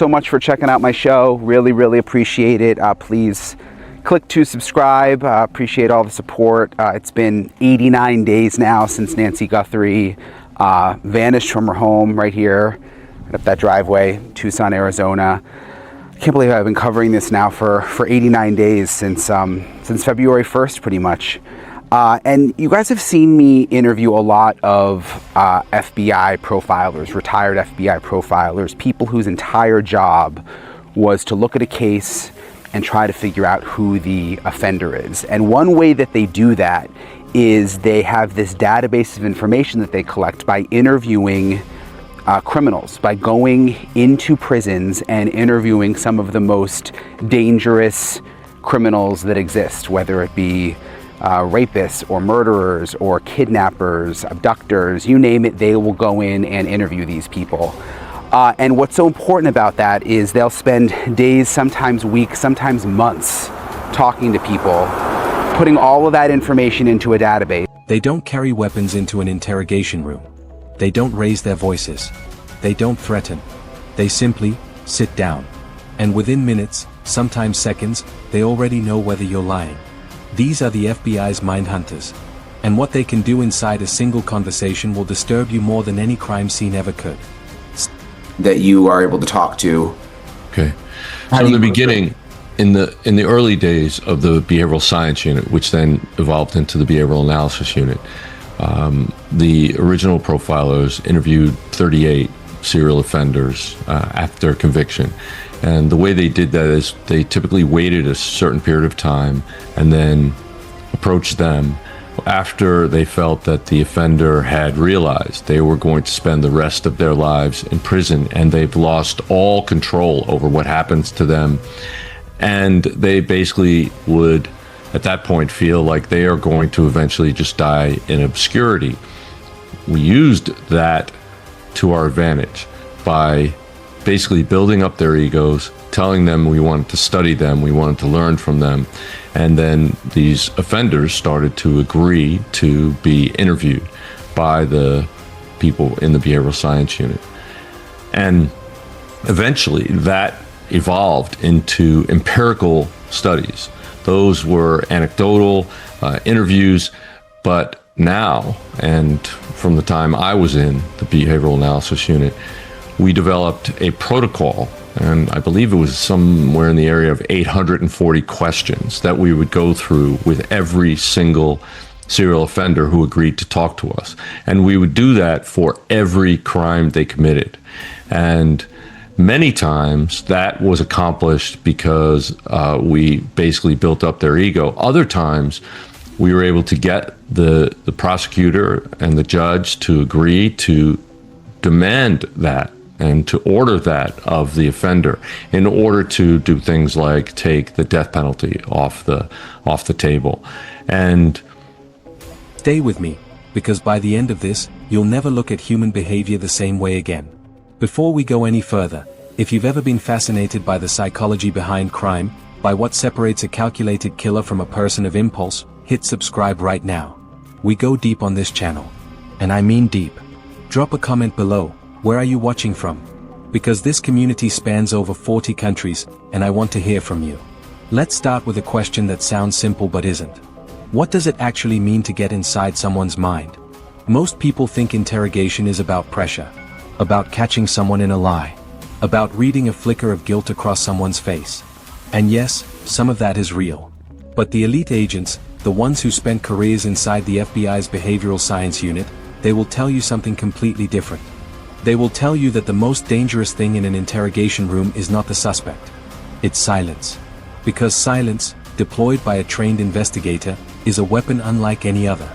So much for checking out my show. Really appreciate it. Please click to subscribe. Appreciate all the support. It's been 89 days now since Nancy Guthrie vanished from her home right here, right up that driveway, Tucson, Arizona. I can't believe I've been covering this now for 89 days, since February 1st, pretty much. And you guys have seen me interview a lot of FBI profilers, retired FBI profilers, people whose entire job was to look at a case and try to figure out who the offender is. And one way that they do that is they have this database of information that they collect by interviewing criminals, by going into prisons and interviewing some of the most dangerous criminals that exist, whether it be rapists or murderers or kidnappers, abductors, you name it, they will go in and interview these people. And what's so important about that is they'll spend days, sometimes weeks, sometimes months talking to people, putting all of that information into a database. They don't carry weapons into an interrogation room. They don't raise their voices. They don't threaten. They simply sit down. And within minutes, sometimes seconds, they already know whether you're lying. These are the FBI's Mindhunters. And what they can do inside a single conversation will disturb you more than any crime scene ever could. That you are able to talk to. Okay. So in the beginning, in the early days of the behavioral science unit, which then evolved into the behavioral analysis unit, the original profilers interviewed 38 serial offenders after conviction. And the way they did that is they typically waited a certain period of time and then approached them after they felt that the offender had realized they were going to spend the rest of their lives in prison and they've lost all control over what happens to them. And they basically would, at that point, feel like they are going to eventually just die in obscurity. We used that to our advantage by basically building up their egos, telling them we wanted to study them, we wanted to learn from them, and then these offenders started to agree to be interviewed by the people in the behavioral science unit. And eventually that evolved into empirical studies. Those were anecdotal interviews, but now, and from the time I was in the behavioral analysis unit, we developed a protocol, and I believe it was somewhere in the area of 840 questions that we would go through with every single serial offender who agreed to talk to us. And we would do that for every crime they committed. And many times that was accomplished because we basically built up their ego. Other times we were able to get the prosecutor and the judge to agree to demand that and to order that of the offender in order to do things like take the death penalty off the table. And stay with me, because by the end of this, you'll never look at human behavior the same way again. Before we go any further, if you've ever been fascinated by the psychology behind crime, by what separates a calculated killer from a person of impulse, hit subscribe right now. We go deep on this channel. And I mean deep. Drop a comment below. Where are you watching from? Because this community spans over 40 countries, and I want to hear from you. Let's start with a question that sounds simple but isn't. What does it actually mean to get inside someone's mind? Most people think interrogation is about pressure, about catching someone in a lie, about reading a flicker of guilt across someone's face. And yes, some of that is real. But the elite agents, the ones who spent careers inside the FBI's behavioral science unit, they will tell you something completely different. They will tell you that the most dangerous thing in an interrogation room is not the suspect. It's silence. Because silence, deployed by a trained investigator, is a weapon unlike any other.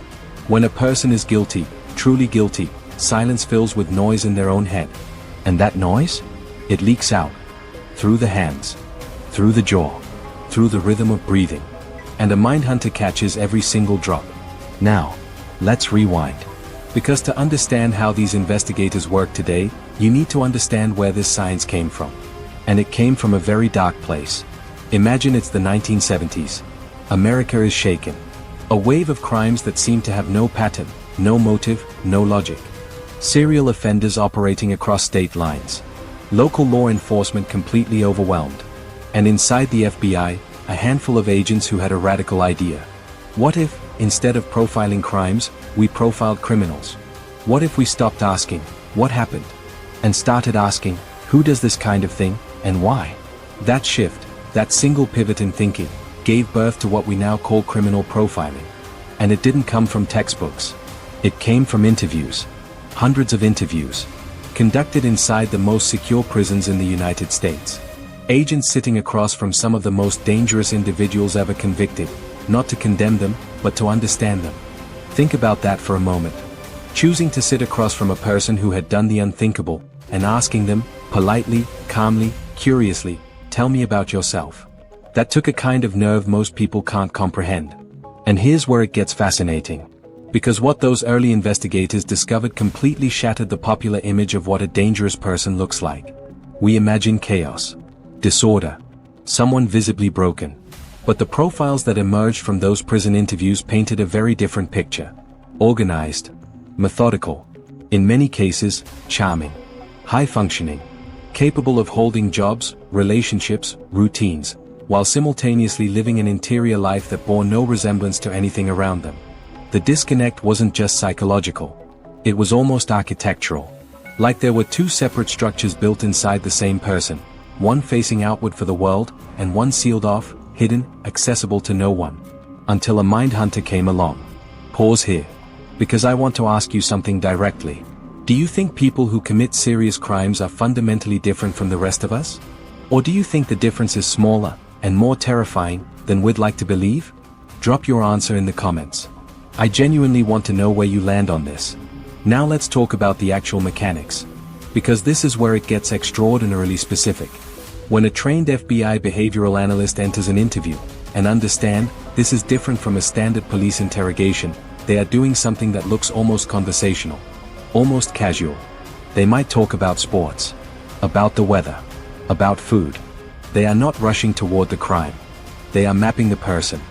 When a person is guilty, truly guilty, silence fills with noise in their own head. And that noise? It leaks out. Through the hands. Through the jaw. Through the rhythm of breathing. And a mindhunter catches every single drop. Now, let's rewind. Because to understand how these investigators work today, you need to understand where this science came from. And it came from a very dark place. Imagine it's the 1970s. America is shaken. A wave of crimes that seem to have no pattern, no motive, no logic. Serial offenders operating across state lines. local law enforcement completely overwhelmed. And inside the FBI, a handful of agents who had a radical idea. What if, instead of profiling crimes, we profiled criminals? What if we stopped asking, what happened? And started asking, who does this kind of thing, and why? That shift, that single pivot in thinking, gave birth to what we now call criminal profiling. And it didn't come from textbooks. It came from interviews. Hundreds of interviews. Conducted inside the most secure prisons in the United States. Agents sitting across from some of the most dangerous individuals ever convicted, not to condemn them, but to understand them. Think about that for a moment. Choosing to sit across from a person who had done the unthinkable, and asking them, politely, calmly, curiously, tell me about yourself. That took a kind of nerve most people can't comprehend. And here's where it gets fascinating. Because what those early investigators discovered completely shattered the popular image of what a dangerous person looks like. We imagine chaos, disorder, someone visibly broken. But the profiles that emerged from those prison interviews painted a very different picture. Organized, methodical, in many cases, charming, high-functioning, capable of holding jobs, relationships, routines, while simultaneously living an interior life that bore no resemblance to anything around them. The disconnect wasn't just psychological. It was almost architectural. Like there were two separate structures built inside the same person, one facing outward for the world, and one sealed off, hidden, accessible to no one. Until a Mindhunter came along. Pause here. Because I want to ask you something directly. Do you think people who commit serious crimes are fundamentally different from the rest of us? Or do you think the difference is smaller, and more terrifying, than we'd like to believe? Drop your answer in the comments. I genuinely want to know where you land on this. Now let's talk about the actual mechanics. Because this is where it gets extraordinarily specific. When a trained FBI behavioral analyst enters an interview, and understand, this is different from a standard police interrogation, they are doing something that looks almost conversational. Almost casual. They might talk about sports. About the weather. About food. They are not rushing toward the crime. They are mapping the person.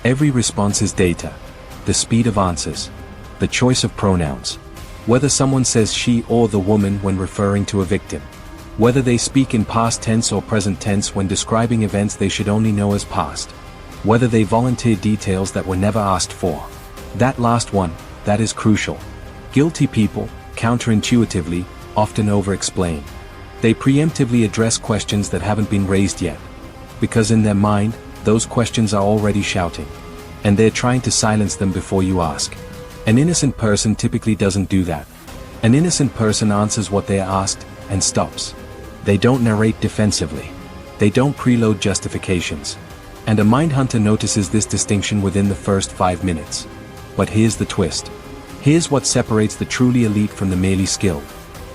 Every response is data. The speed of answers. The choice of pronouns. Whether someone says she or the woman when referring to a victim. Whether they speak in past tense or present tense when describing events they should only know as past. Whether they volunteer details that were never asked for. That last one, that is crucial. Guilty people, counterintuitively, often over-explain. They preemptively address questions that haven't been raised yet. Because in their mind, those questions are already shouting. And they're trying to silence them before you ask. An innocent person typically doesn't do that. An innocent person answers what they are asked, and stops. They don't narrate defensively. They don't preload justifications. And a Mindhunter notices this distinction within the first 5 minutes. But here's the twist. Here's what separates the truly elite from the merely skilled.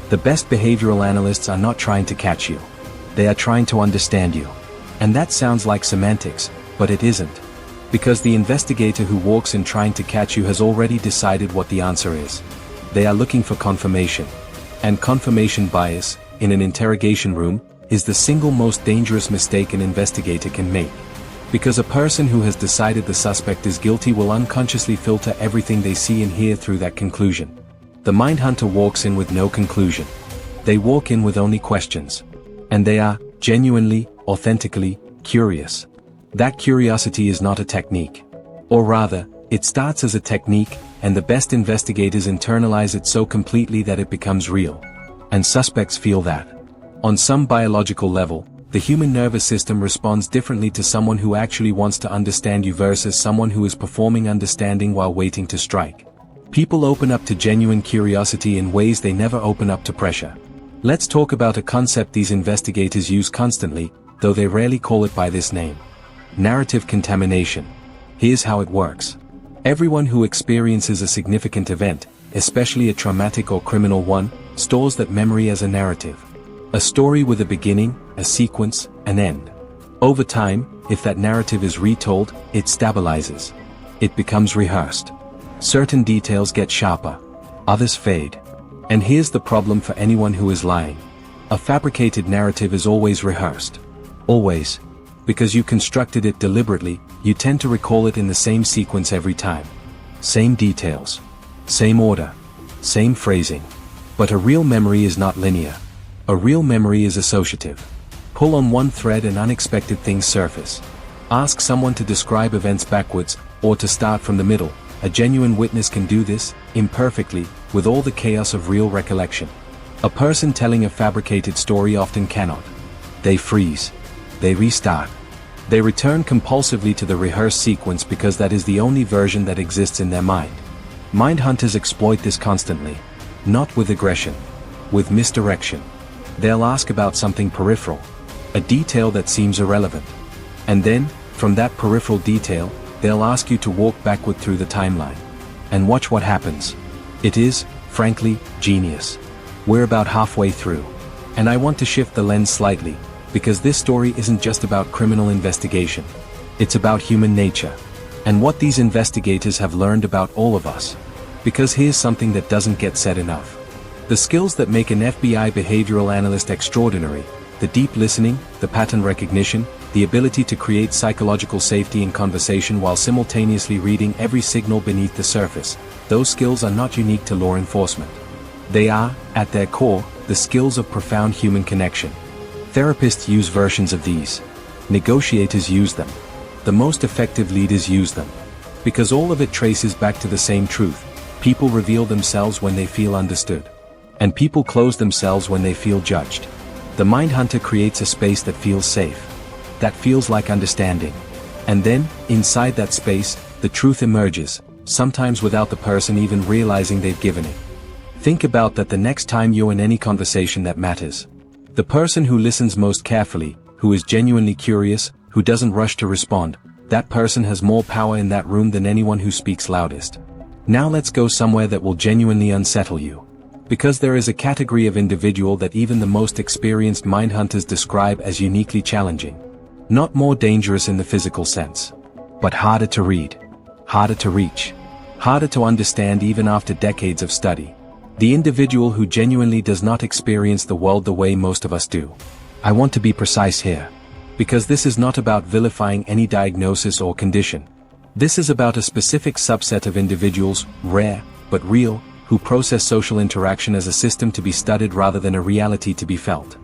The best behavioral analysts are not trying to catch you. They are trying to understand you. And that sounds like semantics, but it isn't. Because the investigator who walks in trying to catch you has already decided what the answer is. They are looking for confirmation. And confirmation bias, in an interrogation room, is the single most dangerous mistake an investigator can make. Because a person who has decided the suspect is guilty will unconsciously filter everything they see and hear through that conclusion. The Mindhunter walks in with no conclusion. They walk in with only questions. And they are, genuinely, authentically, curious. That curiosity is not a technique. Or rather, it starts as a technique, and the best investigators internalize it so completely that it becomes real. And suspects feel that. On some biological level, the human nervous system responds differently to someone who actually wants to understand you versus someone who is performing understanding while waiting to strike. People open up to genuine curiosity in ways they never open up to pressure. Let's talk about a concept these investigators use constantly, though they rarely call it by this name. Narrative contamination. Here's how it works. Everyone who experiences a significant event, especially a traumatic or criminal one, stores that memory as a narrative. A story with a beginning, a sequence, an end. Over time, if that narrative is retold, it stabilizes. It becomes rehearsed. Certain details get sharper. Others fade. And here's the problem for anyone who is lying. A fabricated narrative is always rehearsed. Always. Because you constructed it deliberately, you tend to recall it in the same sequence every time. Same details. Same order. Same phrasing. But a real memory is not linear. A real memory is associative. Pull on one thread and unexpected things surface. Ask someone to describe events backwards, or to start from the middle. A genuine witness can do this, imperfectly, with all the chaos of real recollection. A person telling a fabricated story often cannot. They freeze. They restart. They return compulsively to the rehearsed sequence because that is the only version that exists in their mind. Mindhunters exploit this constantly. Not with aggression. With misdirection. They'll ask about something peripheral. A detail that seems irrelevant. And then, from that peripheral detail, they'll ask you to walk backward through the timeline. And watch what happens. It is, frankly, genius. We're about halfway through. And I want to shift the lens slightly, because this story isn't just about criminal investigation. It's about human nature. And what these investigators have learned about all of us. Because here's something that doesn't get said enough. The skills that make an FBI behavioral analyst extraordinary, the deep listening, the pattern recognition, the ability to create psychological safety in conversation while simultaneously reading every signal beneath the surface, those skills are not unique to law enforcement. They are, at their core, the skills of profound human connection. Therapists use versions of these. Negotiators use them. The most effective leaders use them. Because all of it traces back to the same truth. People reveal themselves when they feel understood. And people close themselves when they feel judged. The Mindhunter creates a space that feels safe. That feels like understanding. And then, inside that space, the truth emerges, sometimes without the person even realizing they've given it. Think about that the next time you're in any conversation that matters. The person who listens most carefully, who is genuinely curious, who doesn't rush to respond, that person has more power in that room than anyone who speaks loudest. Now let's go somewhere that will genuinely unsettle you. Because there is a category of individual that even the most experienced mindhunters describe as uniquely challenging. Not more dangerous in the physical sense. But harder to read. Harder to reach. Harder to understand even after decades of study. The individual who genuinely does not experience the world the way most of us do. I want to be precise here. Because this is not about vilifying any diagnosis or condition. This is about a specific subset of individuals, rare, but real, who process social interaction as a system to be studied rather than a reality to be felt.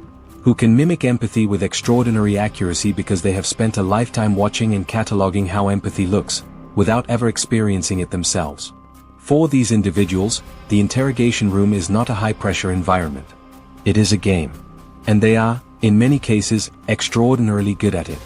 Who can mimic empathy with extraordinary accuracy because they have spent a lifetime watching and cataloging how empathy looks, without ever experiencing it themselves. For these individuals, the interrogation room is not a high-pressure environment. It is a game. And they are, in many cases, extraordinarily good at it.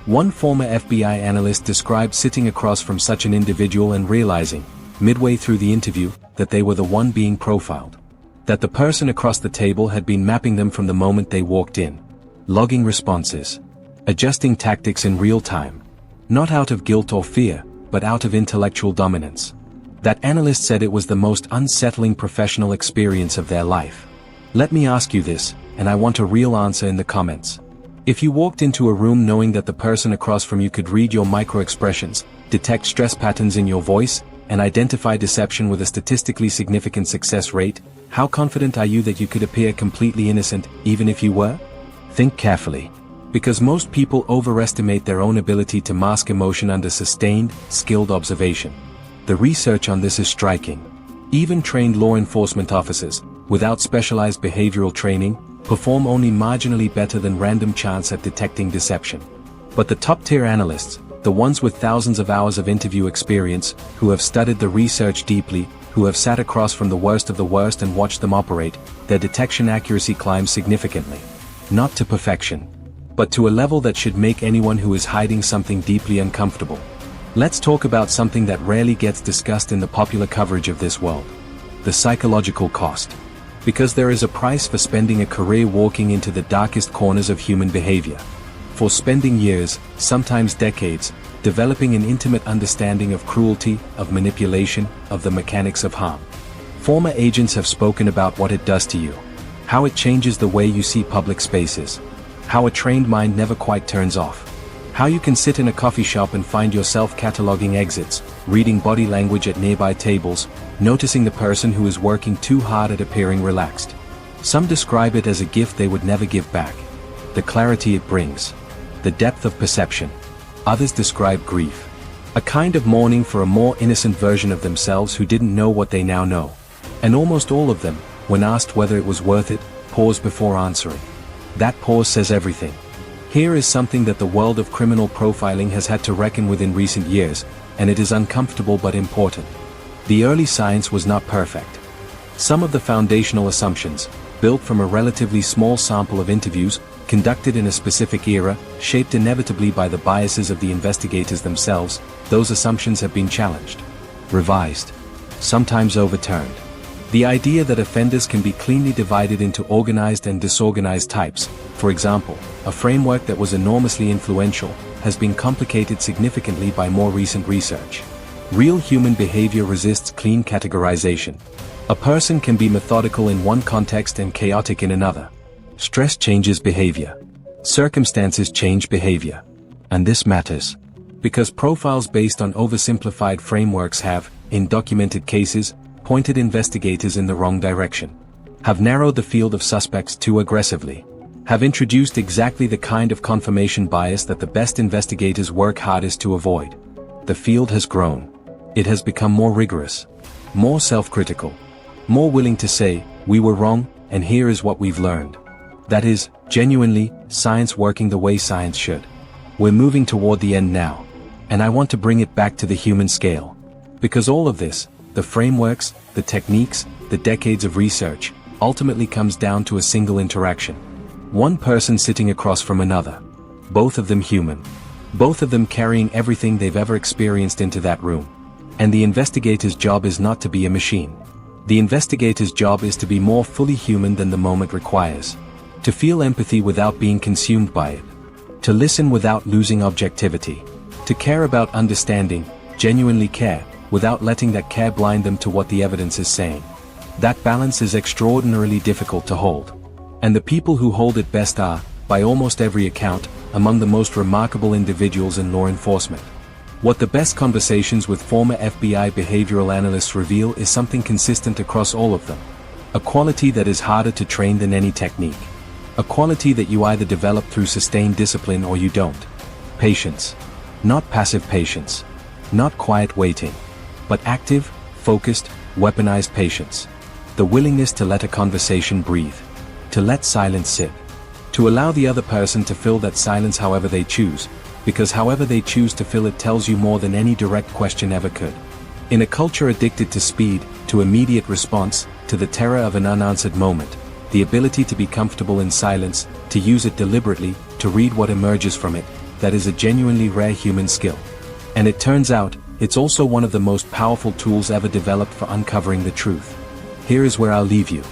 One former FBI analyst described sitting across from such an individual and realizing, midway through the interview, that they were the one being profiled. That the person across the table had been mapping them from the moment they walked in. Logging responses. Adjusting tactics in real time. Not out of guilt or fear, but out of intellectual dominance. That analyst said it was the most unsettling professional experience of their life. Let me ask you this, and I want a real answer in the comments. If you walked into a room knowing that the person across from you could read your micro-expressions, detect stress patterns in your voice, and identify deception with a statistically significant success rate, how confident are you that you could appear completely innocent, even if you were? Think carefully. Because most people overestimate their own ability to mask emotion under sustained, skilled observation. The research on this is striking. Even trained law enforcement officers, without specialized behavioral training, perform only marginally better than random chance at detecting deception. But the top-tier analysts, the ones with thousands of hours of interview experience, who have studied the research deeply, who have sat across from the worst of the worst and watched them operate, their detection accuracy climbs significantly. Not to perfection, but to a level that should make anyone who is hiding something deeply uncomfortable. Let's talk about something that rarely gets discussed in the popular coverage of this world. The psychological cost. Because there is a price for spending a career walking into the darkest corners of human behavior. For spending years, sometimes decades, developing an intimate understanding of cruelty, of manipulation, of the mechanics of harm. Former agents have spoken about what it does to you. How it changes the way you see public spaces. How a trained mind never quite turns off. How you can sit in a coffee shop and find yourself cataloging exits, reading body language at nearby tables, noticing the person who is working too hard at appearing relaxed. Some describe it as a gift they would never give back. The clarity it brings. The depth of perception. Others describe grief. A kind of mourning for a more innocent version of themselves who didn't know what they now know. And almost all of them, when asked whether it was worth it, pause before answering. That pause says everything. Here is something that the world of criminal profiling has had to reckon with in recent years, and it is uncomfortable but important. The early science was not perfect. Some of the foundational assumptions, built from a relatively small sample of interviews, conducted in a specific era, shaped inevitably by the biases of the investigators themselves, those assumptions have been challenged, revised, sometimes overturned. The idea that offenders can be cleanly divided into organized and disorganized types, for example, a framework that was enormously influential, has been complicated significantly by more recent research. Real human behavior resists clean categorization. A person can be methodical in one context and chaotic in another. Stress changes behavior. Circumstances change behavior. And this matters. Because profiles based on oversimplified frameworks have, in documented cases, pointed investigators in the wrong direction, have narrowed the field of suspects too aggressively, have introduced exactly the kind of confirmation bias that the best investigators work hardest to avoid. The field has grown. It has become more rigorous, more self-critical, more willing to say, we were wrong, and here is what we've learned. That is, genuinely, science working the way science should. We're moving toward the end now, and I want to bring it back to the human scale. Because all of this, the frameworks, the techniques, the decades of research, ultimately comes down to a single interaction. One person sitting across from another. Both of them human. Both of them carrying everything they've ever experienced into that room. And the investigator's job is not to be a machine. The investigator's job is to be more fully human than the moment requires. To feel empathy without being consumed by it. To listen without losing objectivity. To care about understanding, genuinely care, without letting that care blind them to what the evidence is saying. That balance is extraordinarily difficult to hold. And the people who hold it best are, by almost every account, among the most remarkable individuals in law enforcement. What the best conversations with former FBI behavioral analysts reveal is something consistent across all of them. A quality that is harder to train than any technique. A quality that you either develop through sustained discipline or you don't. Patience. Not passive patience. Not quiet waiting. But active, focused, weaponized patience. The willingness to let a conversation breathe. To let silence sit. To allow the other person to fill that silence however they choose, because however they choose to fill it tells you more than any direct question ever could. In a culture addicted to speed, to immediate response, to the terror of an unanswered moment, the ability to be comfortable in silence, to use it deliberately, to read what emerges from it, that is a genuinely rare human skill. And it turns out, it's also one of the most powerful tools ever developed for uncovering the truth. Here is where I'll leave you.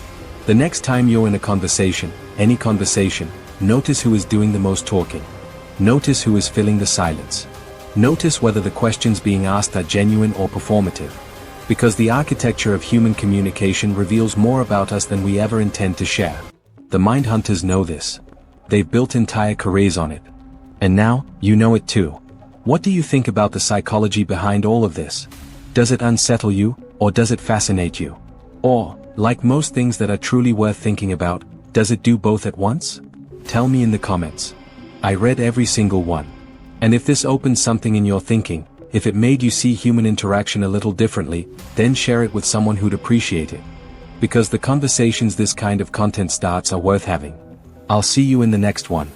The next time you're in a conversation, any conversation, notice who is doing the most talking. Notice who is filling the silence. Notice whether the questions being asked are genuine or performative. Because the architecture of human communication reveals more about us than we ever intend to share. The Mindhunters know this. They've built entire careers on it. And now, you know it too. What do you think about the psychology behind all of this? Does it unsettle you, or does it fascinate you? Or, like most things that are truly worth thinking about, does it do both at once? Tell me in the comments. I read every single one. And if this opened something in your thinking, if it made you see human interaction a little differently, then share it with someone who'd appreciate it. Because the conversations this kind of content starts are worth having. I'll see you in the next one.